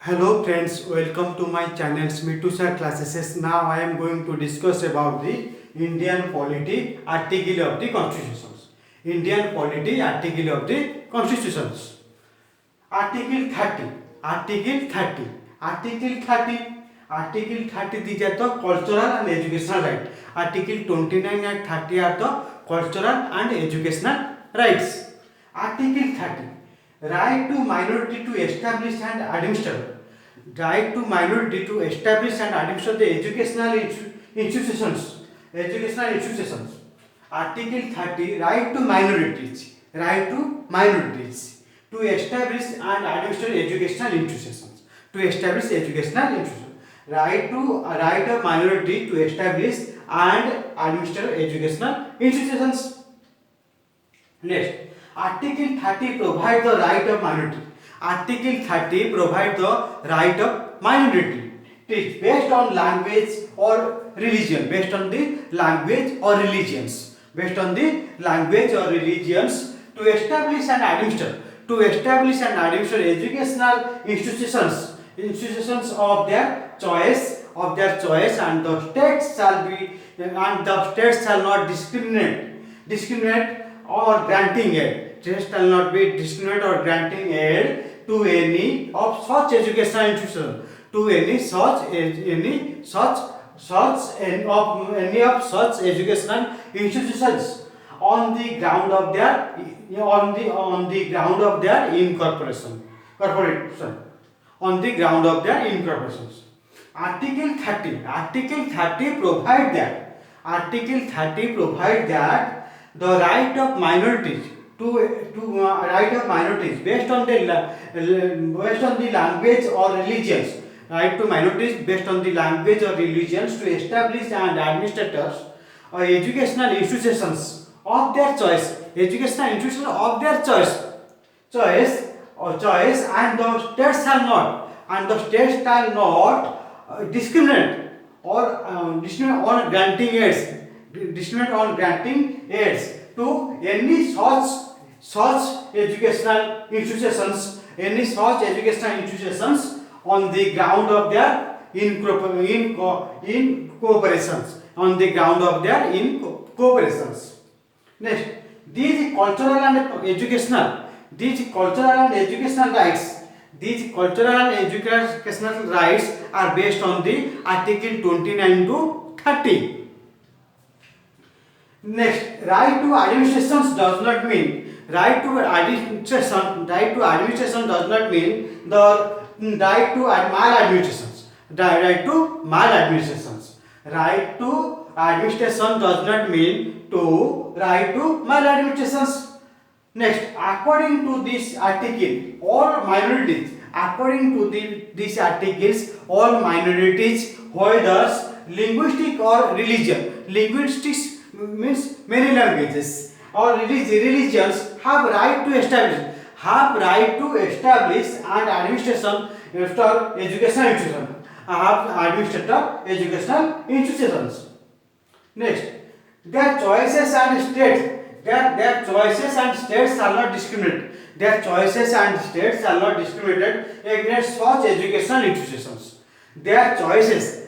Hello friends, welcome to my channel Smitu Sir Classes. Now I am going to discuss about the Indian Polity Article of the Constitutions. Indian Polity Article of the Constitutions. Article 30. Article 30. Article 30. Article 30 these are the cultural and educational right. Article 29 and 30 are the cultural and educational rights. Article 30. Right to minority to establish and administer. Right to minority to establish and administer the educational institutions. Educational institutions. Article 30. Right to minorities. Right to minorities to establish and administer educational institutions. To establish educational institutions. Right of minority to establish and administer educational institutions. Next. Article 30 provides the right of minority. Article 30 provides the right of minority. It is based on language or religion. Based on the language or religions. Based on the language or religions to establish and administer. To establish and administer educational institutions of their choice. And the states shall not discriminate or granting aid. States shall not be discriminate or granting aid to any of such educational institutions. To any of such educational institutions on the ground of their incorporation. On the ground of their incorporations. Article 30 provide that. Article 30 provide that the right of minorities right of minorities based on the language or religions. Right to minorities based on the language or religions to establish and administrators or educational institutions of their choice. Educational institutions of their choice, and the states shall not discriminate on granting aids to any such educational institutions on the ground of their incorporations. Next, these cultural and educational rights are based on the Article 29 to 30. Next, right to administration does not mean the right to maladministrations. Right to administration does not mean right to maladministrations. Next, according to this articles, all minorities, whether linguistic or religion. Linguistics means many languages or religions have right to establish and administration educational institutions. Next, their choices and states shall not discriminate. Their choices and states shall not discriminate against such educational institutions. Their choices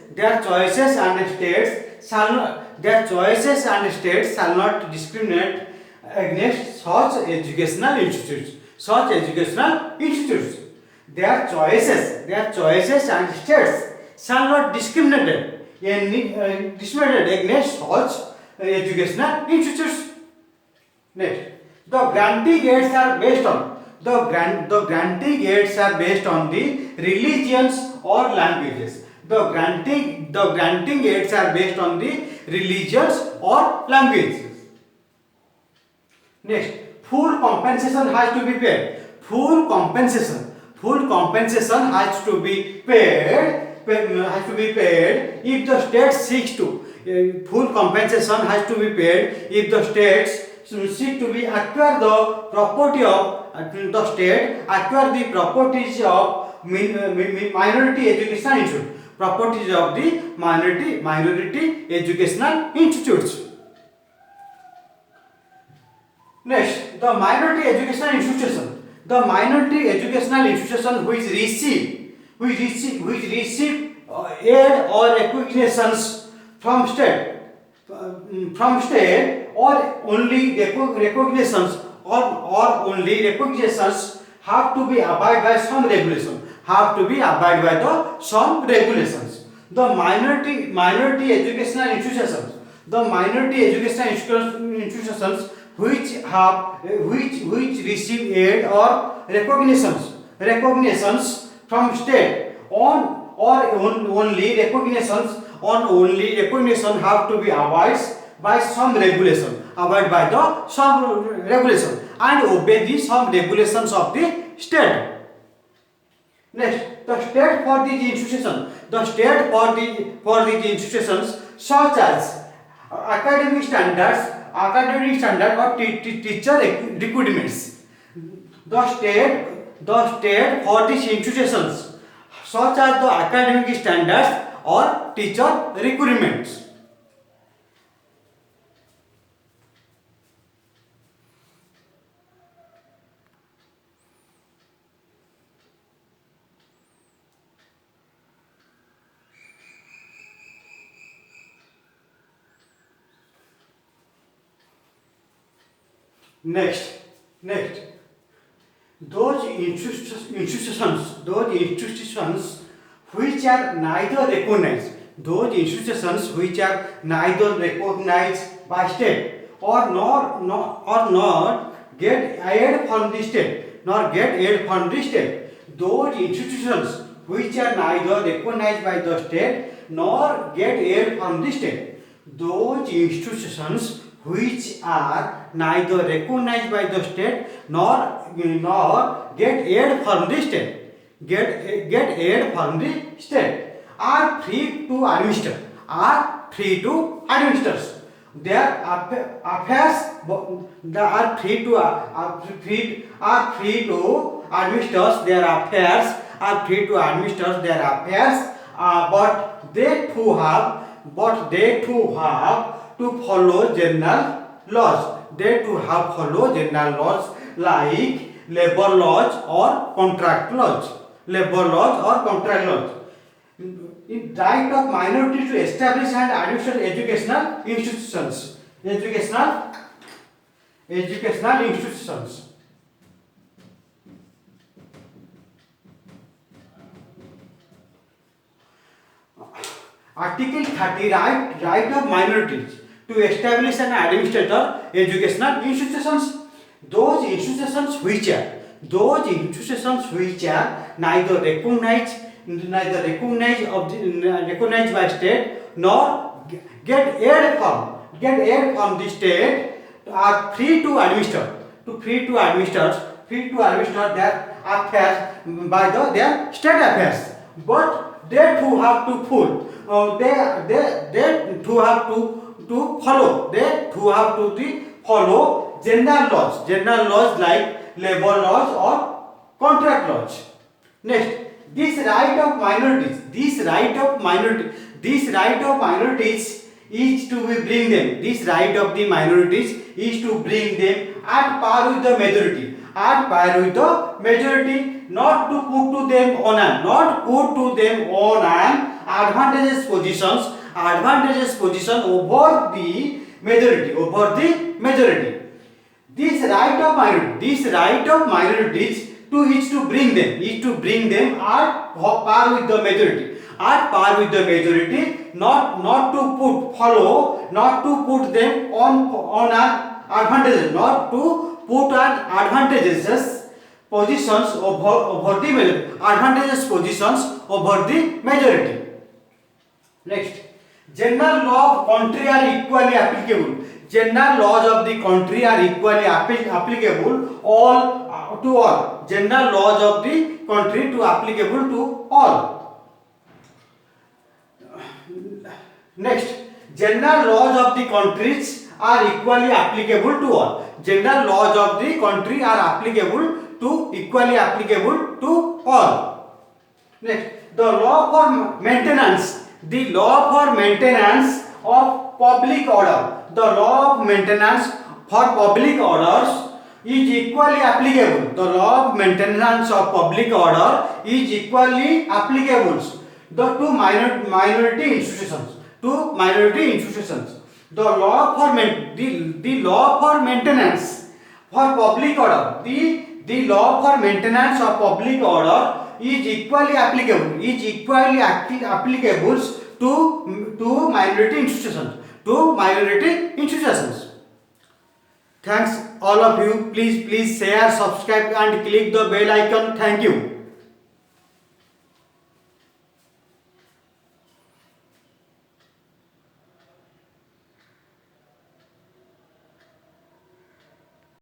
and states shall not discriminate against such educational institutes. Their choices and states shall not discriminate against such educational institutes. Next, the granting aids are based on the religions or languages. The granting aids are based on the religions or languages. Next, full compensation has to be paid. Full compensation has to be paid if the state seeks to. Full compensation has to be paid if the states seek to be acquire the property of the state, acquire the properties of minority educational institute. Properties of the minority educational institutes. Next, the minority educational institution which receive which receive aid or recognitions from state, or only recognitions or only recognitions have to be abide by some regulation, have to be abide by the some regulations. The minority educational institutions, the minority educational institutions which have which receive aid or recognitions from state on or only recognition have to be abide by some regulation, abide by the some regulation and obey the some regulations of the state. Next, the state for these institutions, the state for these institutions such as academic standard or teacher recruitments. The state for these institutions such as the academic standards or teacher requirements. Next, those institutions which are neither recognized, by state or not get aid from the state, those institutions which are neither recognized by the state nor get aid from the state, those institutions which are neither recognized by the state nor get aid from the state, are free to administer, their affairs are free to administer their affairs, but they too have to follow general laws. They to have follow general laws like labor laws or contract laws. In right of minority to establish and administer educational institutions. Article 30, right of minorities to establish and administer educational institutions. Those institutions which are neither recognized by state nor get aid from the state are free to administer their affairs by their state affairs, but they too have to follow general laws like labor laws or contract laws. Next, this right of minorities is to bring them at par with the majority, not to put to them on an advantageous position over the majority. This right of minorities is to bring them at par with the majority, not to put them on an advantageous, positions over the majority. Next, general law of country are equally applicable. General laws of the country are equally applicable to all. General laws of the country to applicable to all. Next, general laws of the countries are equally applicable to all. General laws of the country are equally applicable to all. Next, the law for maintenance of public order. The law of maintenance for public orders is equally applicable. The law of maintenance of public order is equally applicable to minority institutions. To minority institutions. The law for the law for maintenance for public order. The law for maintenance of public order is equally applicable. Is equally applicable to minority institutions. To minority institutions. Thanks all of you. Please share, subscribe and click the bell icon. Thank you.